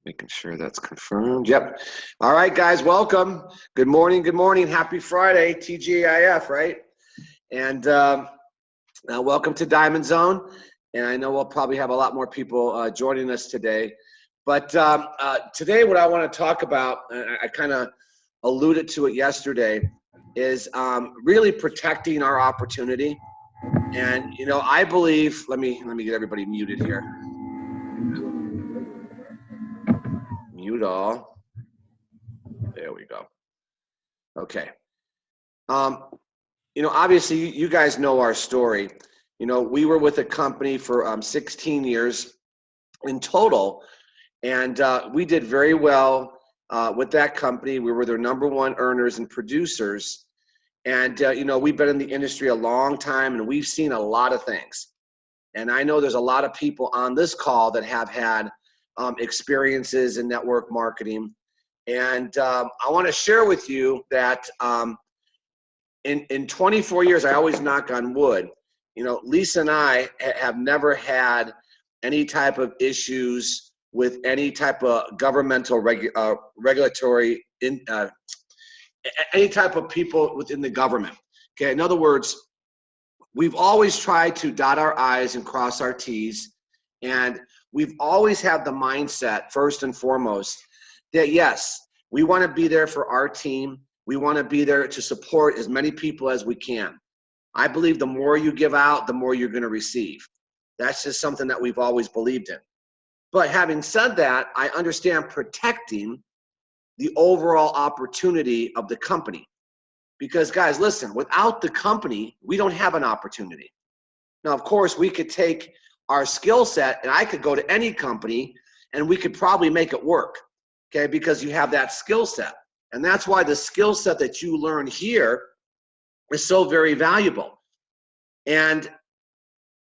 Making sure that's confirmed. Yep. All right, guys, welcome. Good morning. Good morning. Happy Friday, TGIF, right? And welcome to Diamond Zone. And I know we'll probably have a lot more people joining us today. But today, what I want to talk about, I kind of alluded to it yesterday, is really protecting our opportunity. And I believe. Let me get everybody muted here. Mute all. There we go. Okay. Obviously, you guys know our story. We were with a company for 16 years in total, and we did very well with that company. We were their #1 earners and producers. And, we've been in the industry a long time, and we've seen a lot of things. And I know there's a lot of people on this call that have had experiences in network marketing. And I want to share with you that in 24 years, I always knock on wood, Lisa and I have never had any type of issues with any type of governmental regulatory, any type of people within the government. Okay, in other words, we've always tried to dot our I's and cross our T's, and we've always had the mindset, first and foremost, that yes, we want to be there for our team. We want to be there to support as many people as we can. I believe the more you give out, the more you're going to receive. That's just something that we've always believed in. But having said that, I understand protecting the overall opportunity of the company. Because guys, listen, without the company, we don't have an opportunity. Now, of course, we could take our skill set and I could go to any company and we could probably make it work, okay, because you have that skill set. And that's why the skill set that you learn here is so very valuable. And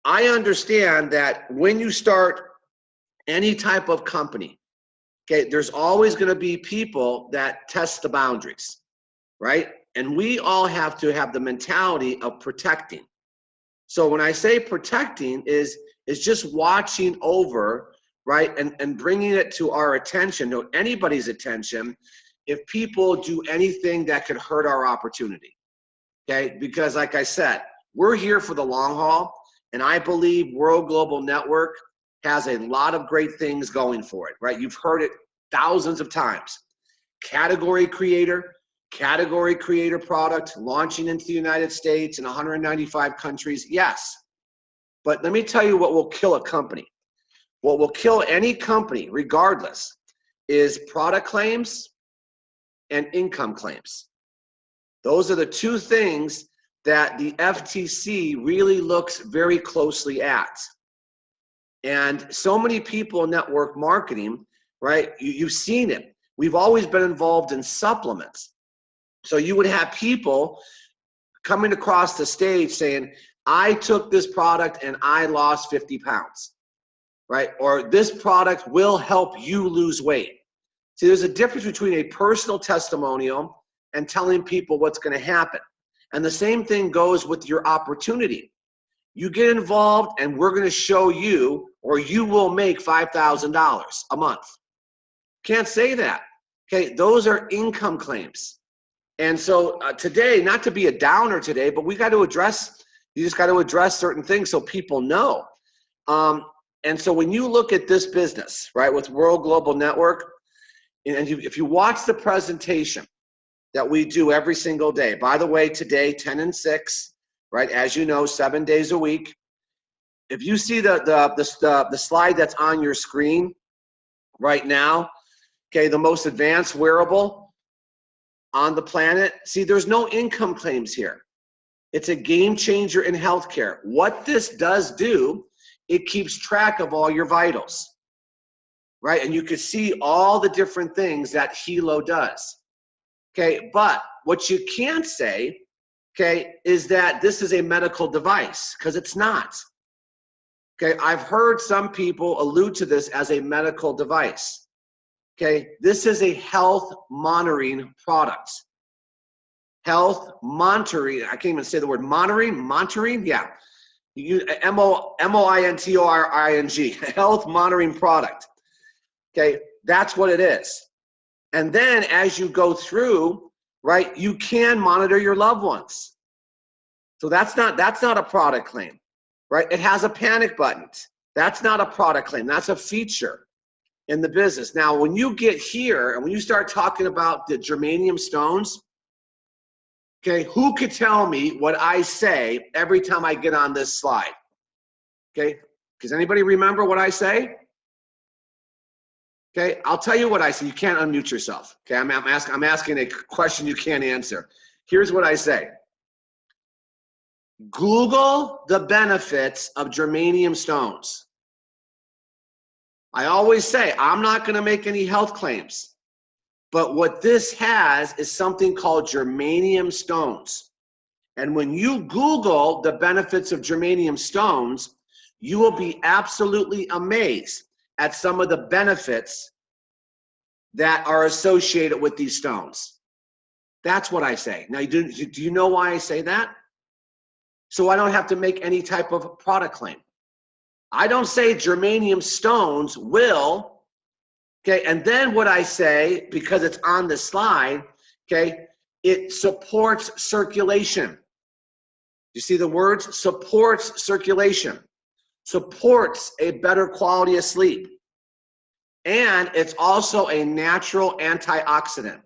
I understand that when you start any type of company, okay, there's always going to be people that test the boundaries, right? And we all have to have the mentality of protecting. So when I say protecting is just watching over, right, and bringing it to our attention, to anybody's attention, if people do anything that could hurt our opportunity, okay? Because like I said, we're here for the long haul, and I believe World Global Network has a lot of great things going for it, right? You've heard it thousands of times. Category creator product launching into the United States in 195 countries, yes. But let me tell you what will kill a company. What will kill any company, regardless, is product claims and income claims. Those are the two things that the FTC really looks very closely at. And so many people in network marketing, right, you've seen it. We've always been involved in supplements. So you would have people coming across the stage saying, I took this product and I lost 50 pounds, right? Or this product will help you lose weight. See, there's a difference between a personal testimonial and telling people what's going to happen. And the same thing goes with your opportunity. You get involved and we're going to show you, or you will make $5,000 a month. Can't say that. Okay, those are income claims. And so today, not to be a downer today, but we got to address, you just got to address certain things so people know. And so when you look at this business, right, with World Global Network, and if you watch the presentation that we do every single day, by the way, today, 10 and 6, right, as you know, 7 days a week. If you see the slide that's on your screen right now, okay, the most advanced wearable on the planet, see, there's no income claims here. It's a game changer in healthcare. What this does do, it keeps track of all your vitals, right? And you can see all the different things that Hilo does, okay? But what you can't say, okay, is that this is a medical device, because it's not. Okay, I've heard some people allude to this as a medical device. Okay, this is a health monitoring product. Health monitoring, I can't even say the word monitoring, yeah. M-O-I-N-T-O-R-I-N-G, health monitoring product. Okay, that's what it is. And then as you go through, right, you can monitor your loved ones. So that's not a product claim, right? It has a panic button. That's not a product claim. That's a feature in the business. Now, when you get here and when you start talking about the germanium stones, okay, who could tell me what I say every time I get on this slide? Okay, does anybody remember what I say? Okay, I'll tell you what I say. You can't unmute yourself. Okay, I'm asking a question you can't answer. Here's what I say. Google the benefits of germanium stones. I always say, I'm not going to make any health claims. But what this has is something called germanium stones. And when you Google the benefits of germanium stones, you will be absolutely amazed at some of the benefits that are associated with these stones. That's what I say. Now, do you know why I say that? So I don't have to make any type of product claim. I don't say germanium stones will, okay, and then what I say, because it's on the slide, okay, it supports circulation. You see the words? Supports circulation, supports a better quality of sleep, and it's also a natural antioxidant.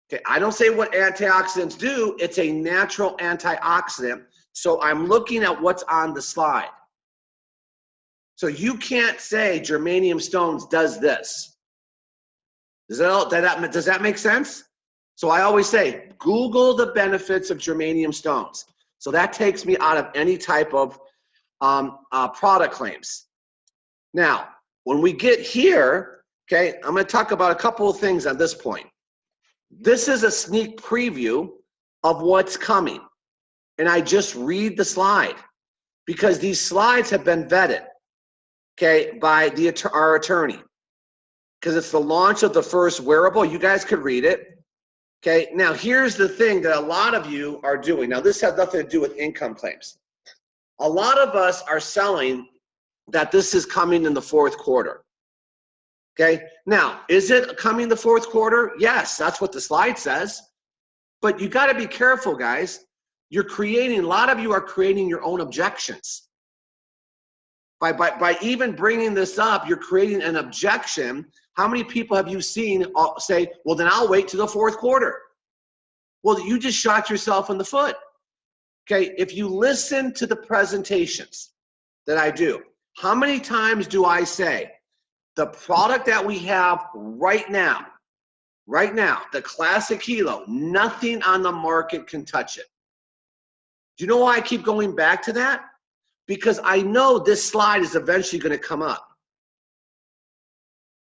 Okay, I don't say what antioxidants do, it's a natural antioxidant, so I'm looking at what's on the slide. So you can't say germanium stones does this. Does that make sense? So I always say, Google the benefits of germanium stones. So that takes me out of any type of product claims. Now, when we get here, okay, I'm going to talk about a couple of things at this point. This is a sneak preview of what's coming. And I just read the slide because these slides have been vetted, okay, by our attorney. Because it's the launch of the first wearable. You guys could read it. Okay, now here's the thing that a lot of you are doing. Now, this has nothing to do with income claims. A lot of us are selling that this is coming in the fourth quarter. Okay, now, is it coming the fourth quarter? Yes, that's what the slide says. But you got to be careful, guys. A lot of you are creating your own objections. By even bringing this up, you're creating an objection. How many people have you seen say, well, then I'll wait to the fourth quarter? Well, you just shot yourself in the foot. Okay, if you listen to the presentations that I do, how many times do I say, the product that we have right now, the Classic Hilo, nothing on the market can touch it. Do you know why I keep going back to that? Because I know this slide is eventually going to come up.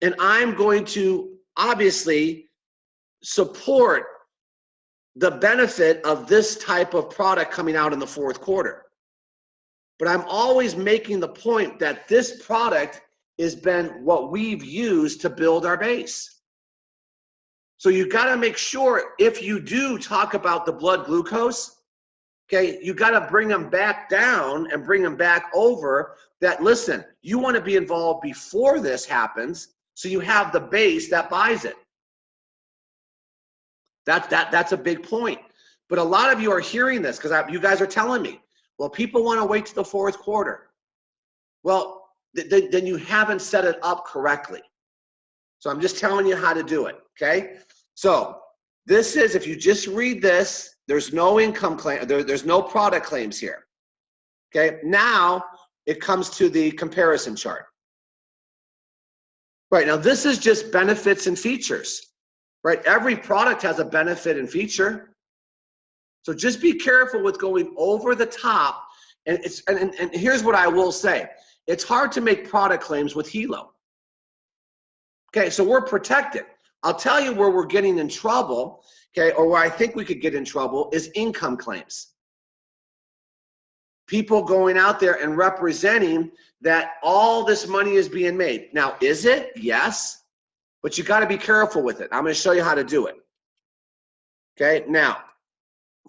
And I'm going to obviously support the benefit of this type of product coming out in the fourth quarter. But I'm always making the point that this product has been what we've used to build our base. So you got to make sure if you do talk about the blood glucose, okay, you got to bring them back down and bring them back over that, listen, you want to be involved before this happens so you have the base that buys it. That's a big point. But a lot of you are hearing this because you guys are telling me, well, people want to wait to the fourth quarter. Well, then you haven't set it up correctly. So I'm just telling you how to do it, okay? So this is, if you just read this, there's no income claim, there's no product claims here, okay? Now it comes to the comparison chart. Right, now this is just benefits and features, right? Every product has a benefit and feature. So just be careful with going over the top. And here's what I will say. It's hard to make product claims with Hilo. Okay, so we're protected. I'll tell you where we're getting in trouble, okay, or where I think we could get in trouble is income claims. People going out there and representing that all this money is being made. Now, is it? Yes, but you got to be careful with it. I'm going to show you how to do it. Okay, now,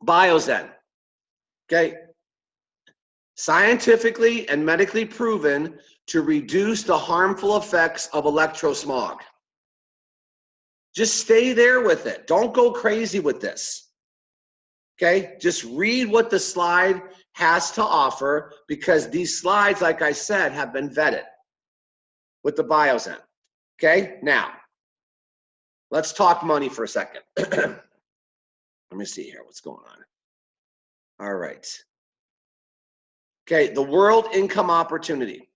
Biozen. Okay, scientifically and medically proven to reduce the harmful effects of electrosmog. Just stay there with it. Don't go crazy with this. Okay? Just read what the slide has to offer, because these slides, like I said, have been vetted with the bios in. Okay? Now, let's talk money for a second. Let me see here what's going on. All right. Okay, the world income opportunity.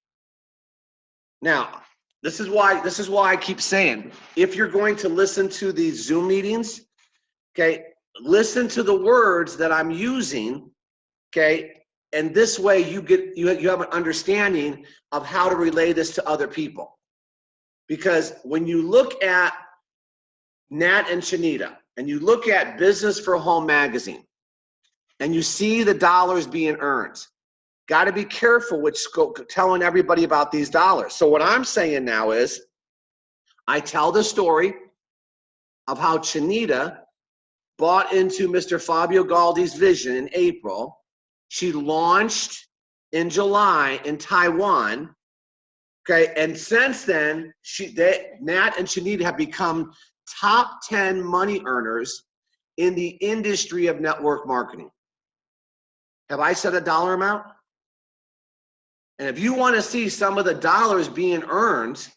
Now, this is why I keep saying, if you're going to listen to these Zoom meetings, okay, listen to the words that I'm using, okay, and this way you have an understanding of how to relay this to other people. Because when you look at Nat and Shanita, and you look at Business for Home magazine, and you see the dollars being earned, got to be careful with telling everybody about these dollars. So what I'm saying now is, I tell the story of how Shanita bought into Mr. Fabio Galdi's vision in April. She launched in July in Taiwan. Okay, and since then, Nat and Shanita have become top 10 money earners in the industry of network marketing. Have I said a dollar amount? And if you want to see some of the dollars being earned,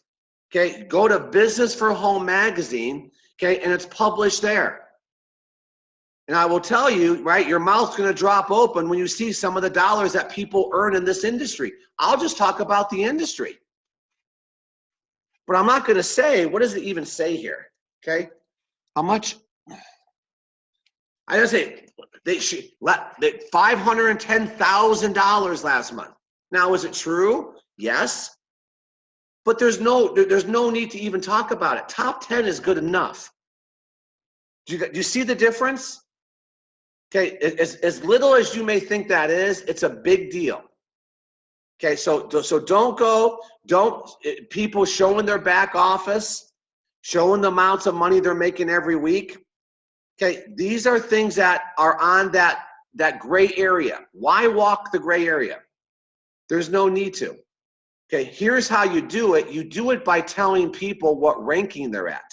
okay, go to Business for Home magazine, okay, and it's published there. And I will tell you, right, your mouth's going to drop open when you see some of the dollars that people earn in this industry. I'll just talk about the industry. But I'm not going to say, what does it even say here? Okay, how much? I just say they $510,000 last month. Now, is it true? Yes. But there's no need to even talk about it. Top 10 is good enough. Do you see the difference? Okay, as little as you may think that is, it's a big deal. Okay, so don't people showing their back office, showing the amounts of money they're making every week. Okay, these are things that are on that gray area. Why walk the gray area? There's no need to. Okay, here's how you do it. You do it by telling people what ranking they're at.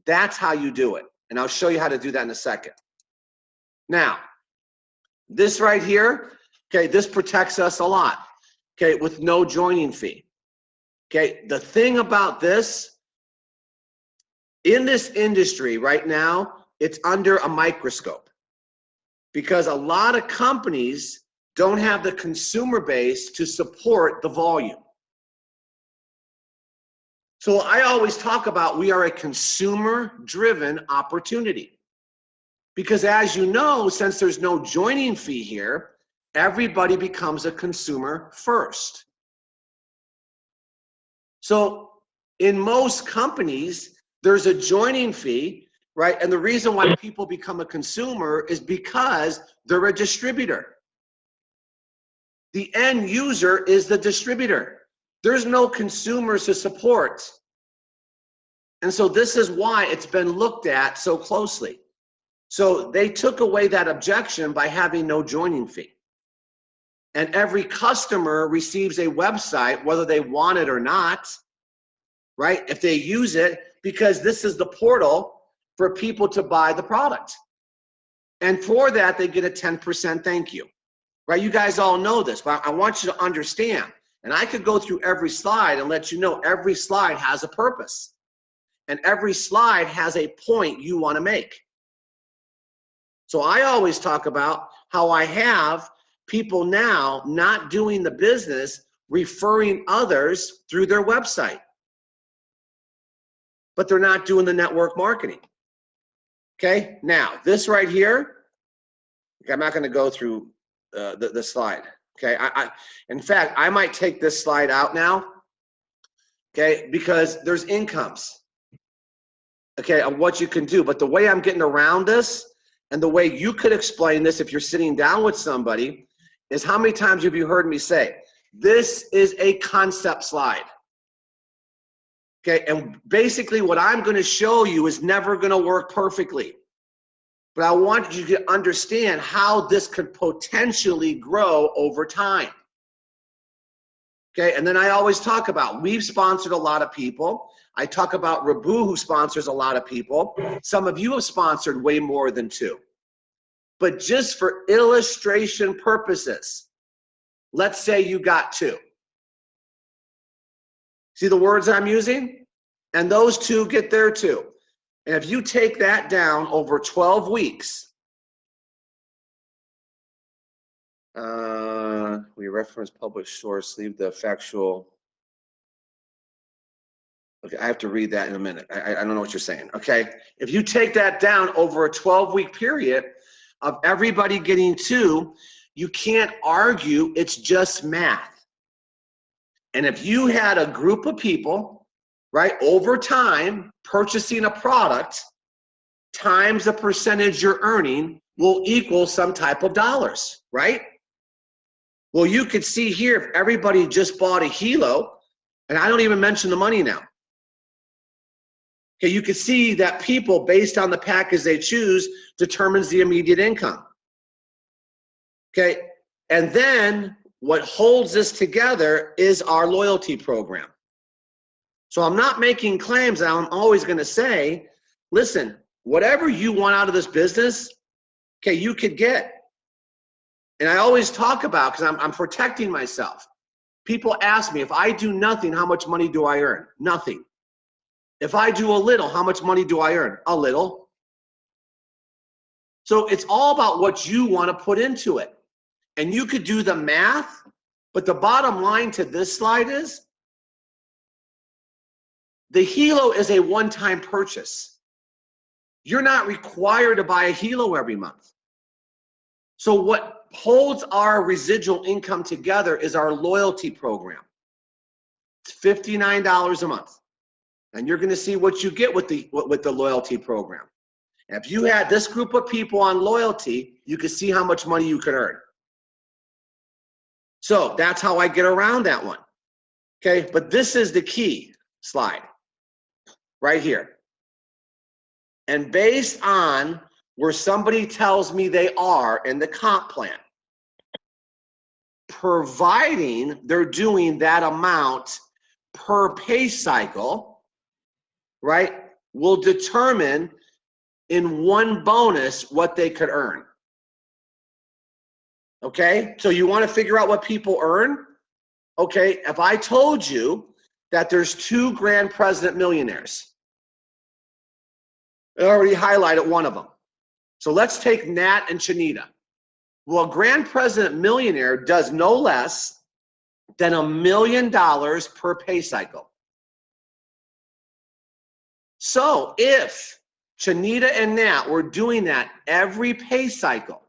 That's how you do it. And I'll show you how to do that in a second. Now, this right here, okay, this protects us a lot, okay, with no joining fee. Okay, the thing about this, in this industry right now, it's under a microscope, because a lot of companies don't have the consumer base to support the volume. So I always talk about, we are a consumer-driven opportunity. Because as you know, since there's no joining fee here, everybody becomes a consumer first. So in most companies, there's a joining fee, right? And the reason why people become a consumer is because they're a distributor. The end user is the distributor. There's no consumers to support. And so this is why it's been looked at so closely. So they took away that objection by having no joining fee. And every customer receives a website, whether they want it or not, right? If they use it, because this is the portal for people to buy the product. And for that, they get a 10% thank you, right? You guys all know this, but I want you to understand. And I could go through every slide and let you know every slide has a purpose. And every slide has a point you want to make. So I always talk about how I have people now not doing the business, referring others through their website, but they're not doing the network marketing. Okay, now this right here, I'm not going to go through the slide. Okay, in fact, I might take this slide out now. Okay, because there's incomes. Okay, of what you can do, but the way I'm getting around this, and the way you could explain this if you're sitting down with somebody, is how many times have you heard me say, this is a concept slide. Okay, and basically what I'm going to show you is never going to work perfectly. But I want you to understand how this could potentially grow over time. Okay, and then I always talk about, we've sponsored a lot of people. I talk about Rabu, who sponsors a lot of people. Some of you have sponsored way more than 2. But just for illustration purposes, let's say you got 2. See the words I'm using? And those 2 get their 2. And if you take that down over 12 weeks, we reference published source, leave the factual. Okay, I have to read that in a minute. I don't know what you're saying, okay? If you take that down over a 12-week period of everybody getting 2, you can't argue, it's just math. And if you had a group of people, right, over time purchasing a product times the percentage you're earning will equal some type of dollars, right? Well, you could see here if everybody just bought a Hilo, and I don't even mention the money now. Okay, you can see that people, based on the package they choose, determines the immediate income. Okay, and then what holds this together is our loyalty program. So I'm not making claims, and I'm always going to say, listen, whatever you want out of this business, okay, you could get. And I always talk about, because I'm protecting myself. People ask me, if I do nothing, how much money do I earn? Nothing. If I do a little, how much money do I earn? A little. So it's all about what you want to put into it. And you could do the math, but the bottom line to this slide is, the Hilo is a one-time purchase. You're not required to buy a Hilo every month. So what holds our residual income together is our loyalty program. It's $59 a month. And you're going to see what you get with the loyalty program. And if you had this group of people on loyalty, you could see how much money you could earn. So that's how I get around that one. Okay, but this is the key slide right here. And based on where somebody tells me they are in the comp plan, providing they're doing that amount per pay cycle, right, will determine in one bonus what they could earn. Okay, so you want to figure out what people earn? Okay, if I told you that there's 2 grand president millionaires, I already highlighted one of them. So let's take Nat and Chanita. Well, a grand president millionaire does no less than $1 million per pay cycle. So if Chanita and Nat were doing that every pay cycle,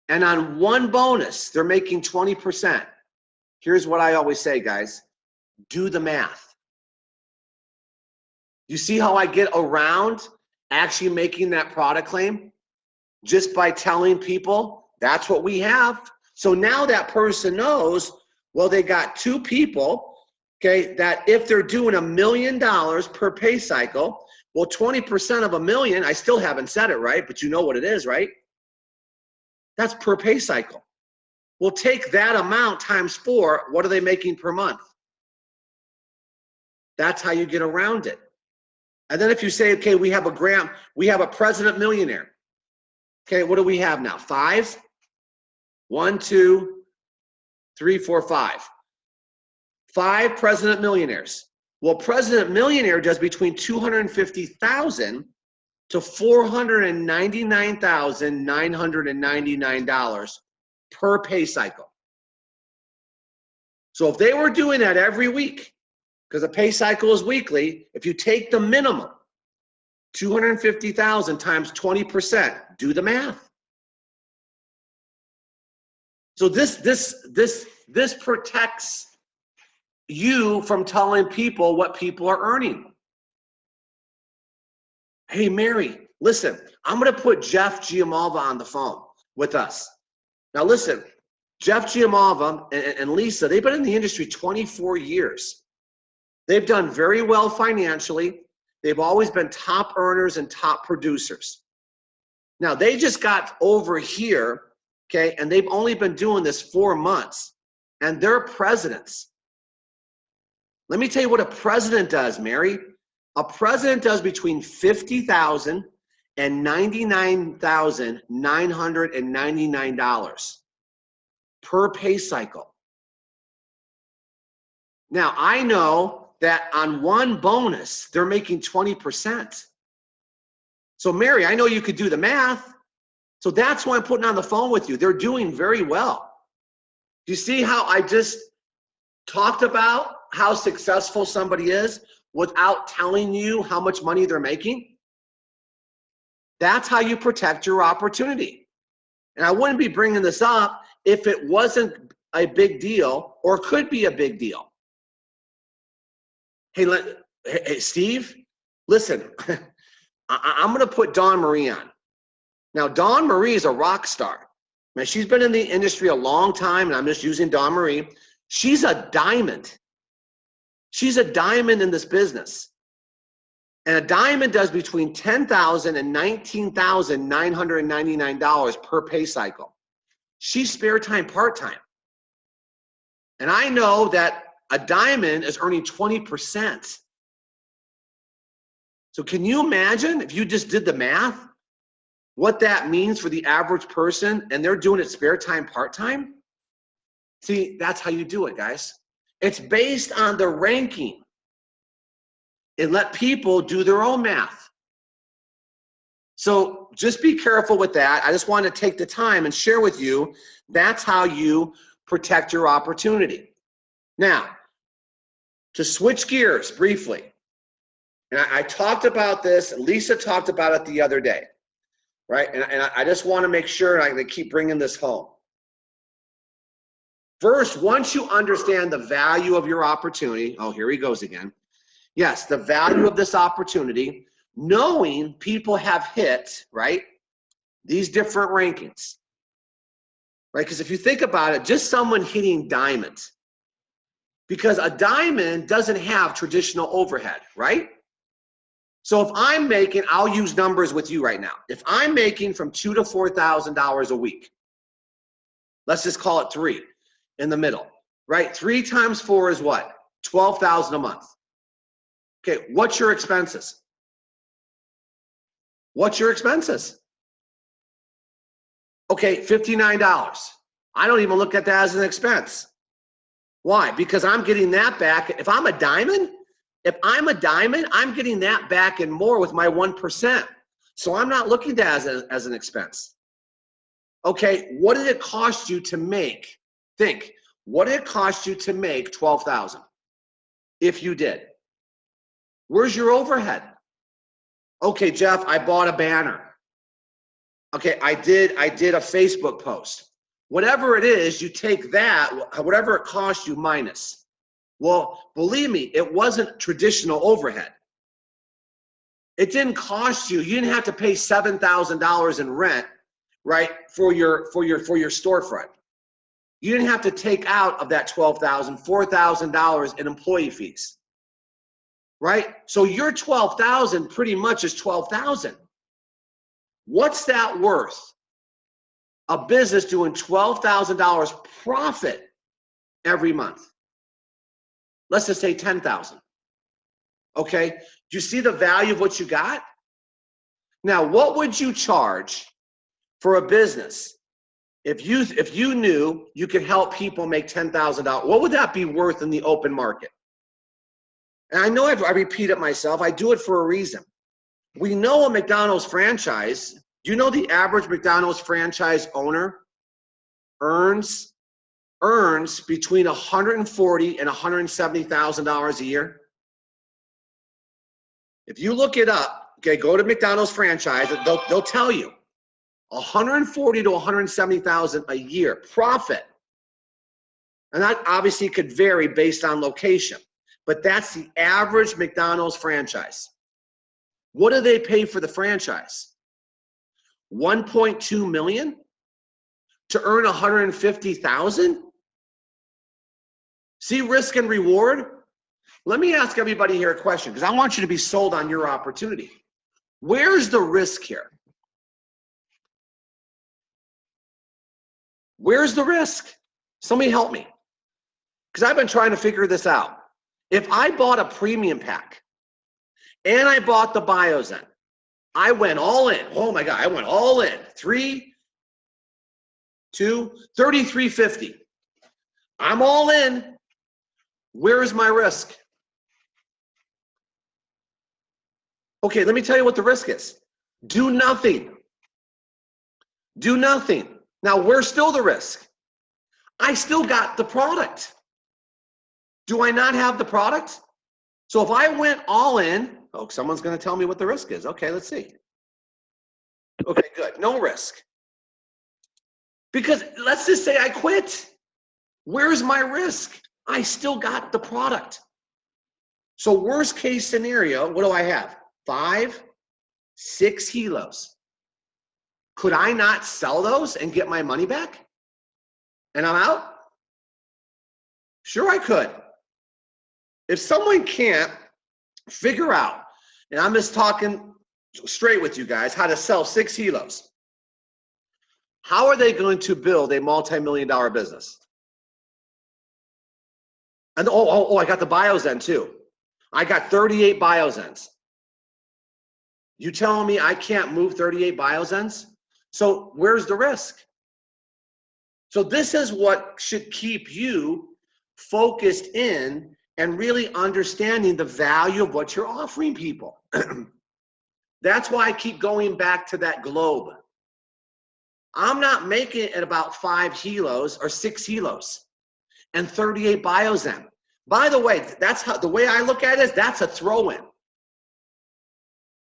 and on one bonus, they're making 20%. Here's what I always say, guys. Do the math. You see how I get around actually making that product claim? Just by telling people that's what we have. So now that person knows, well, they got 2 people, okay, that if they're doing $1 million per pay cycle, well, 20% of $1 million, I still haven't said it right, but you know what it is, right? That's per pay cycle. We'll take that amount times 4. What are they making per month? That's how you get around it. And then if you say, okay, we have a president millionaire. Okay, what do we have now? 5? 1, 2, 3, 4, 5. 5 president millionaires. Well, president millionaire does between $250,000 to $499,999 per pay cycle. So if they were doing that every week, because a pay cycle is weekly, if you take the minimum, 250,000 times 20%, do the math. So this protects you from telling people what people are earning. Hey, Mary, listen, I'm going to put Jeff Giamalva on the phone with us. Now, listen, Jeff Giamalva and Lisa, they've been in the industry 24 years. They've done very well financially. They've always been top earners and top producers. Now, they just got over here, okay, and they've only been doing this 4 months. and they're presidents. Let me tell you what a president does, Mary. A president does between $50,000 and $99,999 per pay cycle. Now, I know that on one bonus, they're making 20%. So, Mary, I know you could do the math. So that's why I'm putting on the phone with you. They're doing very well. Do you see how I just talked about how successful somebody is without telling you how much money they're making? That's how you protect your opportunity. And I wouldn't be bringing this up if it wasn't a big deal or could be a big deal. Hey, Steve, listen, I'm going to put Dawn Marie on. Now, Dawn Marie is a rock star. Now, she's been in the industry a long time, and I'm just using Dawn Marie. She's a diamond. She's a diamond in this business. And a diamond does between $10,000 and $19,999 per pay cycle. She's spare time part-time. And I know that a diamond is earning 20%. So can you imagine if you just did the math, what that means for the average person, and they're doing it spare time, part-time? See, that's how you do it, guys. It's based on the ranking. And let people do their own math. So just be careful with that. I just want to take the time and share with you, that's how you protect your opportunity. Now, to switch gears briefly, and I talked about this, Lisa talked about it the other day, right? And I just want to make sure I keep bringing this home. First, once you understand the value of your opportunity, oh, here he goes again. Yes, the value of this opportunity, knowing people have hit, right, these different rankings, right? Because if you think about it, just someone hitting diamond, because a diamond doesn't have traditional overhead, right? So if I'm making, I'll use numbers with you right now. If I'm making from $2,000 to $4,000 a week, let's just call it 3 in the middle, right? 3 times 4 is what? 12,000 a month. Okay, what's your expenses? What's your expenses? Okay, $59. I don't even look at that as an expense. Why? Because I'm getting that back. If I'm a diamond, I'm getting that back and more with my 1%. So I'm not looking at that as an expense. Okay, what did it cost you to make? Think, what did it cost you to make 12,000? If you did. Where's your overhead? Okay, Jeff, I bought a banner. Okay, I did a Facebook post. Whatever it is, you take that, whatever it cost you minus. Well, believe me, it wasn't traditional overhead. It didn't cost you. You didn't have to pay $7,000 in rent, right, for your storefront. You didn't have to take out of that $12,000, $4,000 in employee fees. Right? So your 12,000 pretty much is 12,000. What's that worth? A business doing $12,000 profit every month. Let's just say 10,000. Okay? Do you see the value of what you got? Now, what would you charge for a business if you knew you could help people make $10,000? What would that be worth in the open market? And I know I repeat it myself. I do it for a reason. We know a McDonald's franchise. Do you know the average McDonald's franchise owner earns between $140,000 and $170,000 a year? If you look it up, okay, go to McDonald's franchise. They'll tell you $140,000 to $170,000 a year profit, and that obviously could vary based on location. But that's the average McDonald's franchise. What do they pay for the franchise? $1.2 million to earn $150,000? See risk and reward? Let me ask everybody here a question, because I want you to be sold on your opportunity. Where's the risk here? Where's the risk? Somebody help me. because I've been trying to figure this out. If I bought a premium pack and I bought the Biozen, I went all in. Oh my God, I went all in. 33.50. I'm all in. Where is my risk? Okay, let me tell you what the risk is. Do nothing. Do nothing. Now, where's still the risk? I still got the product. Do I not have the product? So if I went all in, oh, someone's going to tell me what the risk is. Okay, let's see. Okay, good. No risk. Because let's just say I quit. Where's my risk? I still got the product. So worst case scenario, what do I have? 5, 6 helos. Could I not sell those and get my money back? And I'm out? Sure I could. If someone can't figure out, and I'm just talking straight with you guys, how to sell 6 helos, how are they going to build a multi-million-dollar business? And I got the Biozen too. I got 38 Biozens. You telling me I can't move 38 Biozens? So where's the risk? So this is what should keep you focused in and really understanding the value of what you're offering people. That's why I keep going back to that globe. I'm not making it at about 5 helos or 6 helos and 38 Biozen. By the way, that's how the way I look at it is that's a throw-in.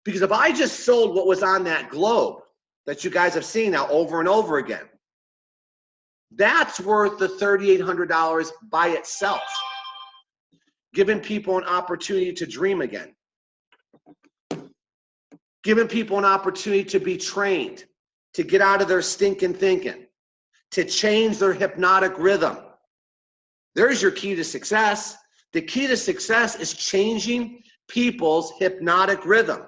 Because if I just sold what was on that globe that you guys have seen now over and over again, that's worth the $3,800 by itself, giving people an opportunity to dream again, giving people an opportunity to be trained, to get out of their stinking thinking, to change their hypnotic rhythm. There's your key to success. The key to success is changing people's hypnotic rhythm.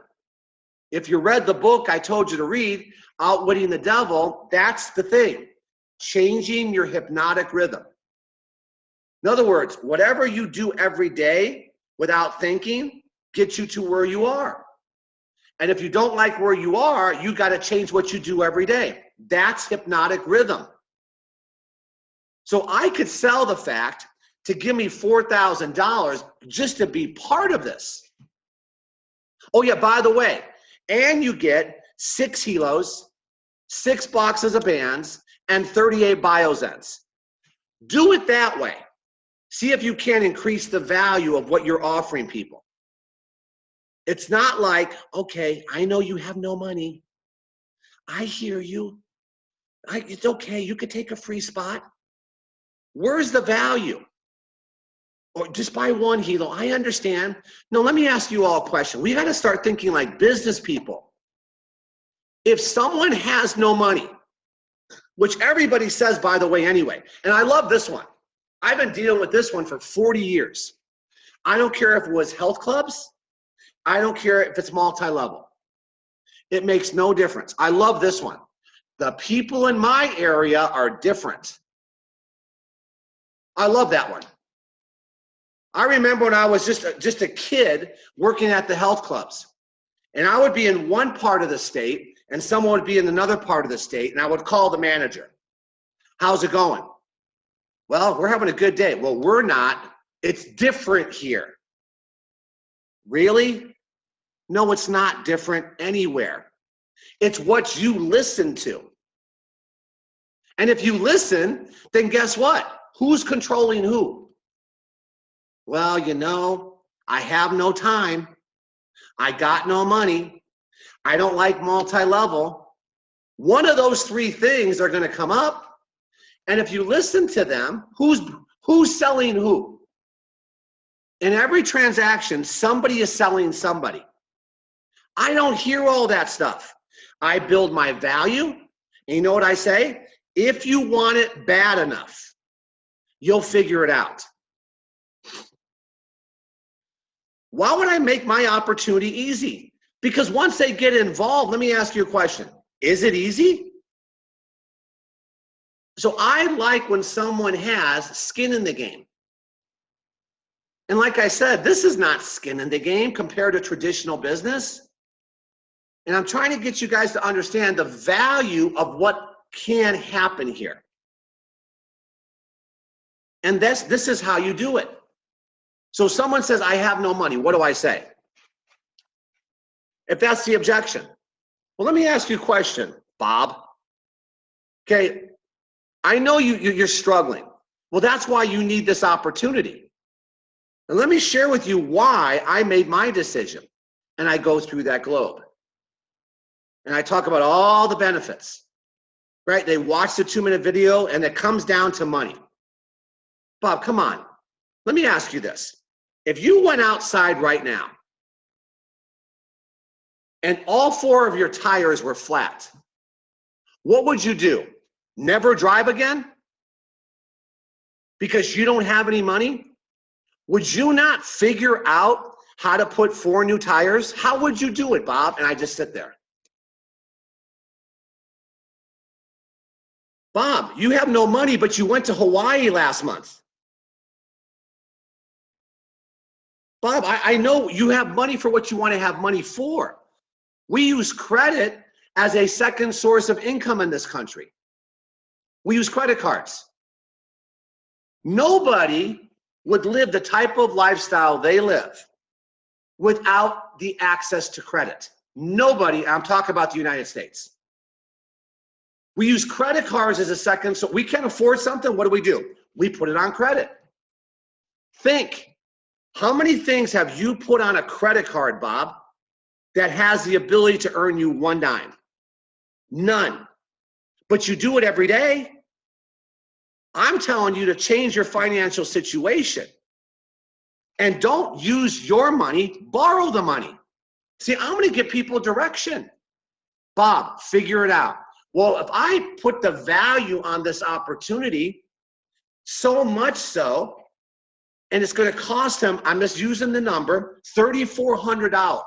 If you read the book I told you to read, Outwitting the Devil, that's the thing. Changing your hypnotic rhythm. In other words, whatever you do every day without thinking gets you to where you are. And if you don't like where you are, you got to change what you do every day. That's hypnotic rhythm. So I could sell the fact to give me $4,000 just to be part of this. Oh yeah, by the way, and you get 6 helos, 6 boxes of bands, and 38 Biozens. Do it that way. See if you can increase the value of what you're offering people. It's not like, okay, I know you have no money. I hear you. It's okay, you could take a free spot. Where's the value? Or just buy 1 helo. I understand. No, let me ask you all a question. We got to start thinking like business people. If someone has no money, which everybody says, by the way, anyway, and I love this one. I've been dealing with this one for 40 years. I don't care if it was health clubs. I don't care if it's multi-level. It makes no difference. I love this one. The people in my area are different. I love that one. I remember when I was just a kid working at the health clubs, and I would be in one part of the state and someone would be in another part of the state, and I would call the manager. How's it going? Well, we're having a good day. Well, we're not. It's different here. Really? No, it's not different anywhere. It's what you listen to. And if you listen, then guess what? Who's controlling who? Well, you know, I have no time. I got no money. I don't like multi-level. One of those 3 things are going to come up. And if you listen to them, who's selling who? In every transaction, somebody is selling somebody. I don't hear all that stuff. I build my value. And you know what I say? If you want it bad enough, you'll figure it out. Why would I make my opportunity easy? Because once they get involved, let me ask you a question. Is it easy? So I like when someone has skin in the game. And like I said, this is not skin in the game compared to traditional business. And I'm trying to get you guys to understand the value of what can happen here. And this is how you do it. So someone says, I have no money. What do I say? If that's the objection. Well, let me ask you a question, Bob. Okay, I know you're struggling. Well, that's why you need this opportunity. And let me share with you why I made my decision. And I go through that globe. And I talk about all the benefits, right? They watch the 2-minute video and it comes down to money. Bob, come on. Let me ask you this. If you went outside right now and all 4 of your tires were flat, what would you do? Never drive again? Because you don't have any money? Would you not figure out how to put 4 new tires? How would you do it, Bob? And I just sit there. Bob, you have no money, but you went to Hawaii last month. Bob, I know you have money for what you want to have money for. We use credit as a second source of income in this country. We use credit cards. Nobody would live the type of lifestyle they live without the access to credit. Nobody, I'm talking about the United States. We use credit cards as a second, so we can't afford something, what do? We put it on credit. Think, how many things have you put on a credit card, Bob, that has the ability to earn you 1 dime? None. But you do it every day. I'm telling you to change your financial situation. And don't use your money, borrow the money. See, I'm going to give people direction. Bob, figure it out. Well, if I put the value on this opportunity, so much so, and it's going to cost him, I'm just using the number, $3,400.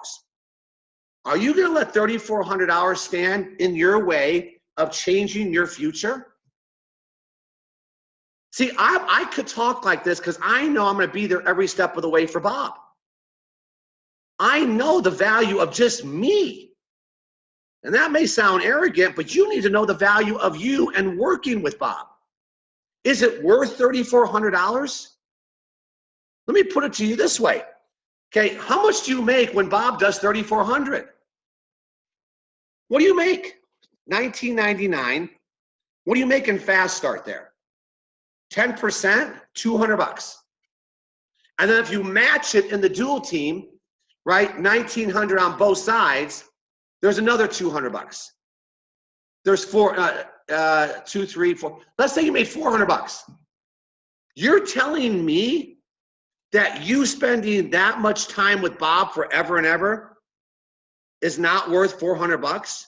Are you going to let $3,400 stand in your way of changing your future? See, I could talk like this because I know I'm going to be there every step of the way for Bob. I know the value of just me. And that may sound arrogant, but you need to know the value of you and working with Bob. Is it worth $3,400? Let me put it to you this way. Okay, how much do you make when Bob does $3,400? What do you make? $19.99. What do you make in Fast Start there? 10%, $200. And then if you match it in the dual team, right, $1,900 on both sides, there's another $200. There's 2, 3, 4. Let's say you made $400. You're telling me that you spending that much time with Bob forever and ever is not worth $400?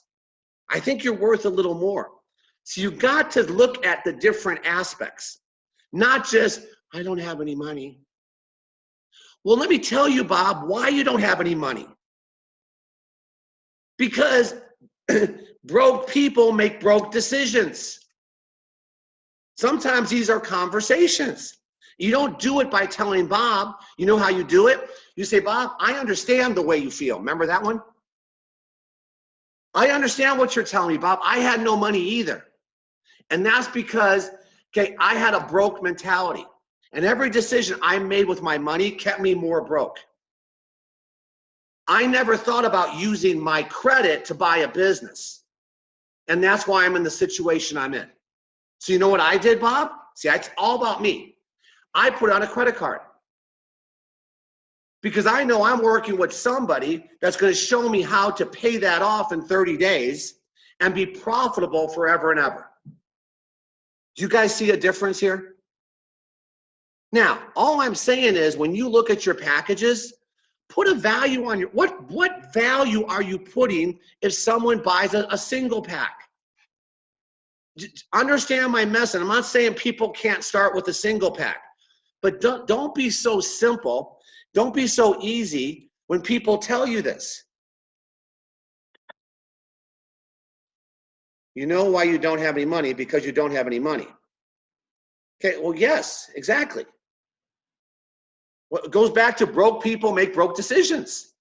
I think you're worth a little more. So you got to look at the different aspects, not just, I don't have any money. Well, let me tell you, Bob, why you don't have any money. Because broke people make broke decisions. Sometimes these are conversations. You don't do it by telling Bob. You know how you do it? You say, Bob, I understand the way you feel. Remember that one? I understand what you're telling me, Bob. I had no money either. And that's because, okay, I had a broke mentality. And every decision I made with my money kept me more broke. I never thought about using my credit to buy a business. And that's why I'm in the situation I'm in. So you know what I did, Bob? See, it's all about me. I put on a credit card. Because I know I'm working with somebody that's going to show me how to pay that off in 30 days and be profitable forever and ever. Do you guys see a difference here? Now, all I'm saying is when you look at your packages, put a value on your, what value are you putting if someone buys a single pack? Understand my message. I'm not saying people can't start with a single pack, but don't be so simple. Don't be so easy when people tell you this. You know why you don't have any money? Because you don't have any money. Okay, well, yes, exactly. Well, it goes back to broke people make broke decisions.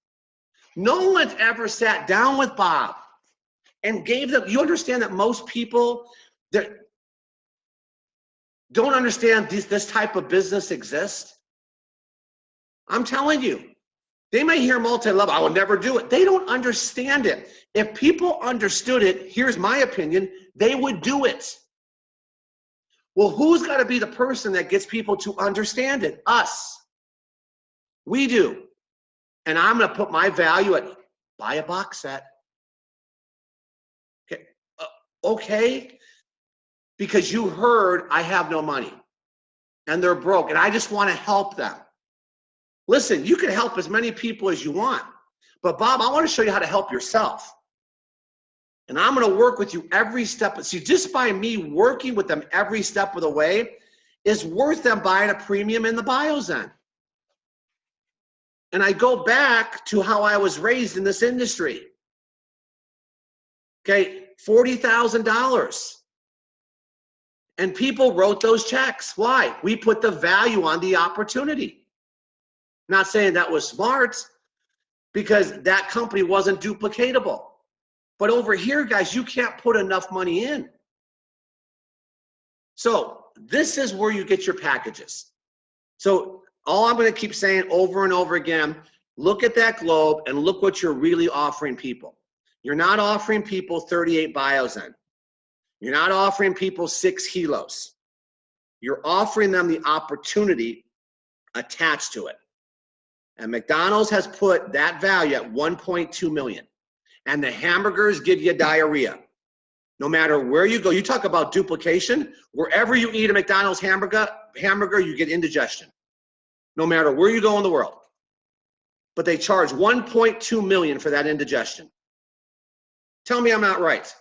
No one's ever sat down with Bob and gave them, you understand that most people that don't understand this type of business exists? I'm telling you, they may hear multi-level, I will never do it. They don't understand it. If people understood it, here's my opinion, they would do it. Well, who's got to be the person that gets people to understand it? Us. We do. And I'm going to put my value at buy a box set. Okay. Okay. Because you heard I have no money and they're broke and I just want to help them. Listen, you can help as many people as you want, but Bob, I want to show you how to help yourself. And I'm going to work with you every step. See, just by me working with them every step of the way is worth them buying a premium in the Biozen. And I go back to how I was raised in this industry. Okay, $40,000. And people wrote those checks. Why? We put the value on the opportunity. Not saying that was smart, because that company wasn't duplicatable. But over here, guys, you can't put enough money in. So this is where you get your packages. So all I'm going to keep saying over and over again, look at that globe and look what you're really offering people. You're not offering people 38 Biozen. You're not offering people 6 kilos. You're offering them the opportunity attached to it. And McDonald's has put that value at 1.2 million. And the hamburgers give you diarrhea. No matter where you go, you talk about duplication. Wherever you eat a McDonald's hamburger, you get indigestion. No matter where you go in the world. But they charge 1.2 million for that indigestion. Tell me I'm not right.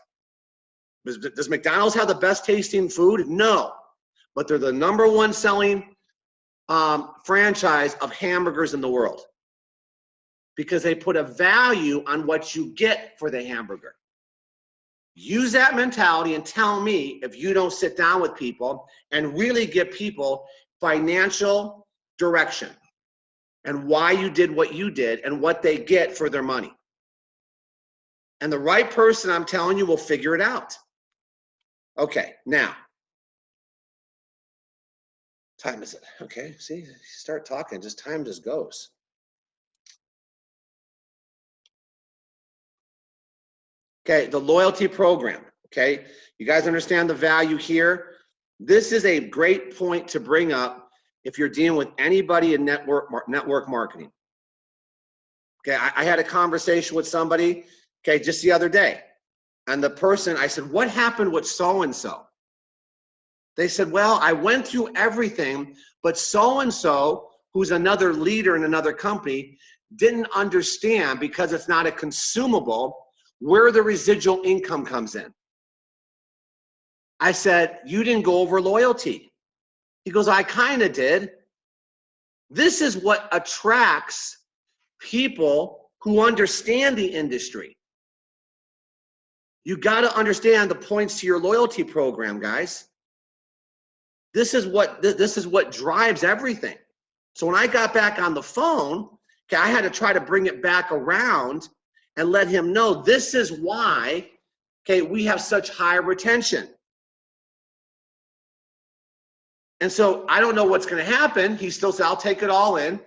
Does McDonald's have the best tasting food? No. But they're the #1 selling franchise of hamburgers in the world. Because they put a value on what you get for the hamburger. Use that mentality and tell me if you don't sit down with people and really give people financial direction and why you did what you did and what they get for their money. And the right person, I'm telling you, will figure it out. Okay, now. Time is it? Okay, see, you start talking, just time just goes. Okay, the loyalty program, okay? You guys understand the value here? This is a great point to bring up if you're dealing with anybody in network marketing. Okay, I had a conversation with somebody, okay, just the other day. And the person, I said, what happened with so-and-so? They said, well, I went through everything, but so-and-so, who's another leader in another company, didn't understand because it's not a consumable where the residual income comes in. I said, you didn't go over loyalty. He goes, I kind of did. This is what attracts people who understand the industry. You got to understand the points to your loyalty program, guys. This is what drives everything. So when I got back on the phone, okay, I had to try to bring it back around and let him know this is why, okay, we have such high retention. And so I don't know what's going to happen. He still said, I'll take it all in.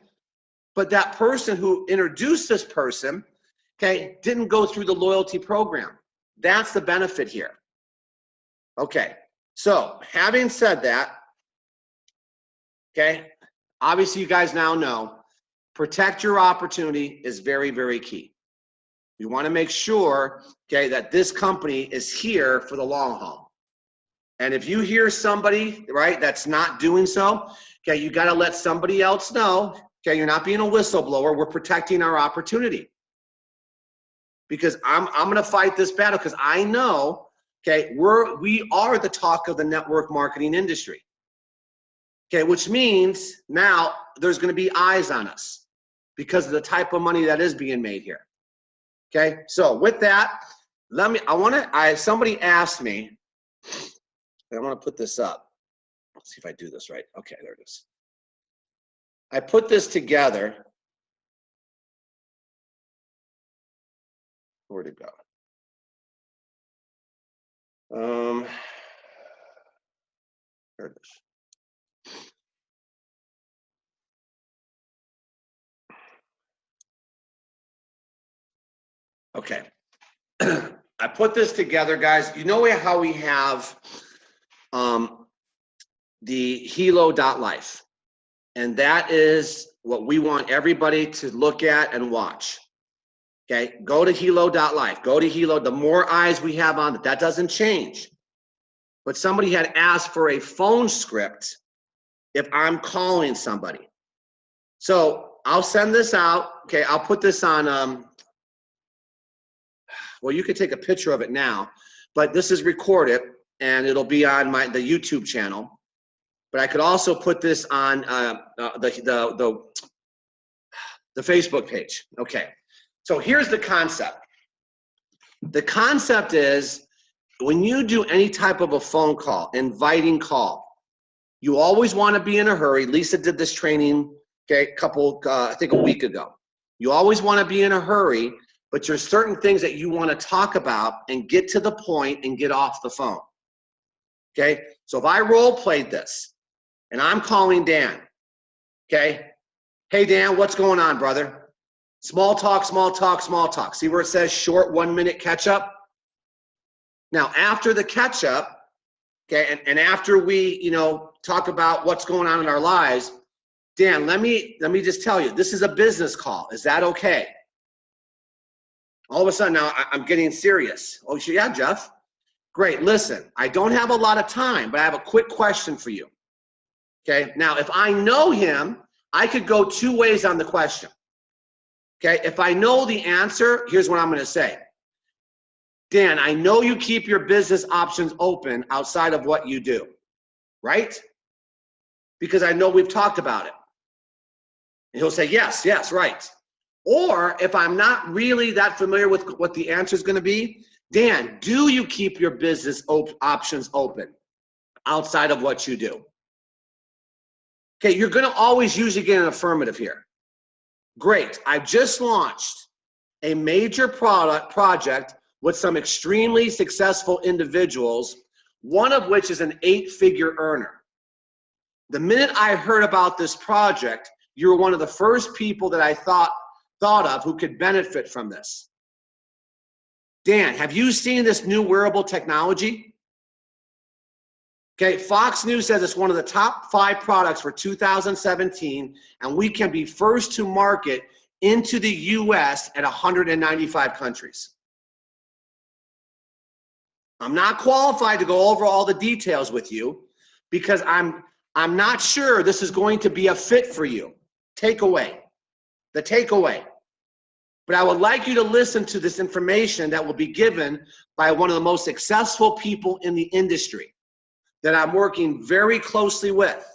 But that person who introduced this person, okay, didn't go through the loyalty program. That's the benefit here. Okay, so having said that, okay, obviously you guys now know, protect your opportunity is very, very key. You want to make sure, okay, that this company is here for the long haul. And if you hear somebody, right, that's not doing so, okay, you got to let somebody else know, okay, you're not being a whistleblower, we're protecting our opportunity. Because I'm going to fight this battle because I know, okay, we are the talk of the network marketing industry. Okay, which means now there's going to be eyes on us because of the type of money that is being made here. Okay, so with that, somebody asked me, I want to put this up. Let's see if I do this right. Okay, there it is. I put this together. Where'd it go? There it is. Okay. I put this together, guys. You know how we have the helo.life, and that is what we want everybody to look at and watch. Okay, go to helo.life, go to helo. The more eyes we have on it, that doesn't change. But somebody had asked for a phone script if I'm calling somebody. So I'll send this out. Okay, I'll put this on, well, you could take a picture of it now, but this is recorded and it'll be on the YouTube channel. But I could also put this on the Facebook page. Okay, so here's the concept. The concept is when you do any type of a phone call, inviting call, you always want to be in a hurry. Lisa did this training, okay, I think a week ago. You always want to be in a hurry, but there's certain things that you want to talk about and get to the point and get off the phone. Okay, so if I role played this and I'm calling Dan, okay, hey Dan, what's going on, brother? Small talk, small talk, small talk. See where it says short 1 minute catch up? Now, after the catch up, okay, and after we, talk about what's going on in our lives, Dan, let me just tell you, this is a business call. Is that okay? All of a sudden now I'm getting serious. Oh, yeah, Jeff. Great. Listen, I don't have a lot of time, but I have a quick question for you. Okay. Now, if I know him, I could go two ways on the question. Okay. If I know the answer, here's what I'm going to say. Dan, I know you keep your business options open outside of what you do, right? Because I know we've talked about it. And he'll say, yes, right. Or if I'm not really that familiar with what the answer is going to be, Dan, do you keep your business options open outside of what you do? Okay, you're going to always usually get an affirmative here. Great. I've just launched a major project with some extremely successful individuals, one of which is an 8-figure earner. The minute I heard about this project, you were one of the first people that I thought of who could benefit from this. Dan, have you seen this new wearable technology? Okay, Fox News says it's one of the top 5 products for 2017, and we can be first to market into the US at 195 countries. I'm not qualified to go over all the details with you because I'm not sure this is going to be a fit for you. The takeaway. But I would like you to listen to this information that will be given by one of the most successful people in the industry that I'm working very closely with.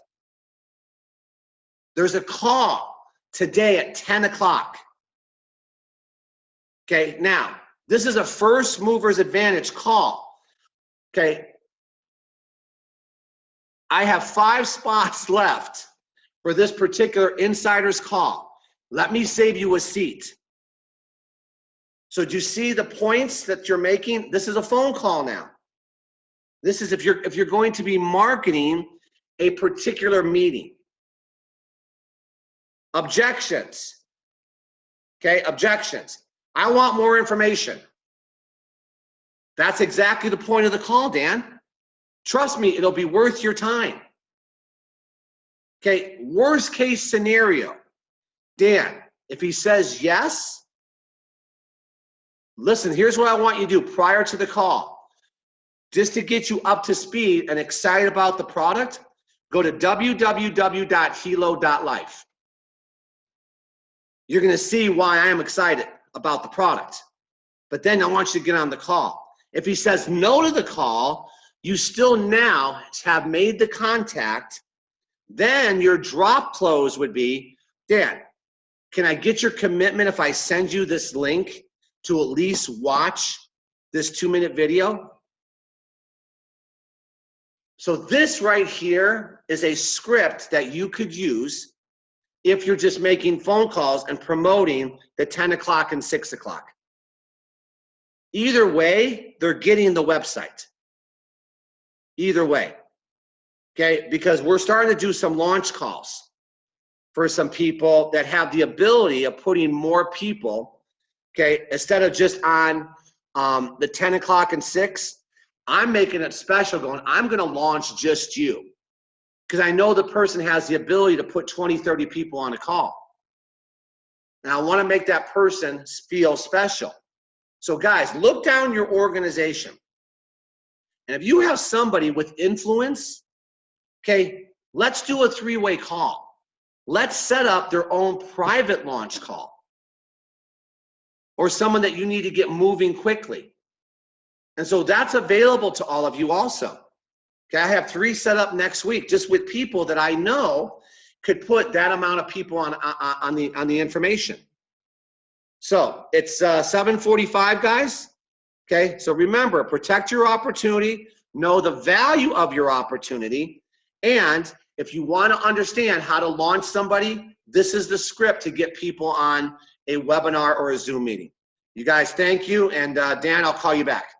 There's a call today at 10 o'clock. Okay, now, this is a first mover's advantage call. Okay, I have 5 spots left for this particular insider's call. Let me save you a seat. So do you see the points that you're making? This is a phone call now. This is if you're going to be marketing a particular meeting. Objections. Okay, objections. I want more information. That's exactly the point of the call, Dan. Trust me, it'll be worth your time. Okay, worst case scenario. Dan, if he says yes, listen, here's what I want you to do prior to the call. Just to get you up to speed and excited about the product, go to www.helo.life. You're going to see why I am excited about the product. But then I want you to get on the call. If he says no to the call, you still now have made the contact. Then your drop close would be, Dan, can I get your commitment if I send you this link to at least watch this 2-minute video? So this right here is a script that you could use if you're just making phone calls and promoting the 10 o'clock and 6 o'clock. Either way, they're getting the website. Either way. Okay, because we're starting to do some launch calls for some people that have the ability of putting more people, okay, instead of just on the 10 o'clock and 6, I'm making it special going, I'm going to launch just you. Because I know the person has the ability to put 20, 30 people on a call. And I want to make that person feel special. So guys, look down your organization. And if you have somebody with influence, okay, let's do a 3-way call. Let's set up their own private launch call. Or someone that you need to get moving quickly. And so that's available to all of you also. Okay, I have 3 set up next week just with people that I know could put that amount of people on the information. So it's 7:45, guys. Okay, so remember, protect your opportunity, know the value of your opportunity, and if you want to understand how to launch somebody, this is the script to get people on a webinar or a Zoom meeting. You guys, thank you, and Dan, I'll call you back.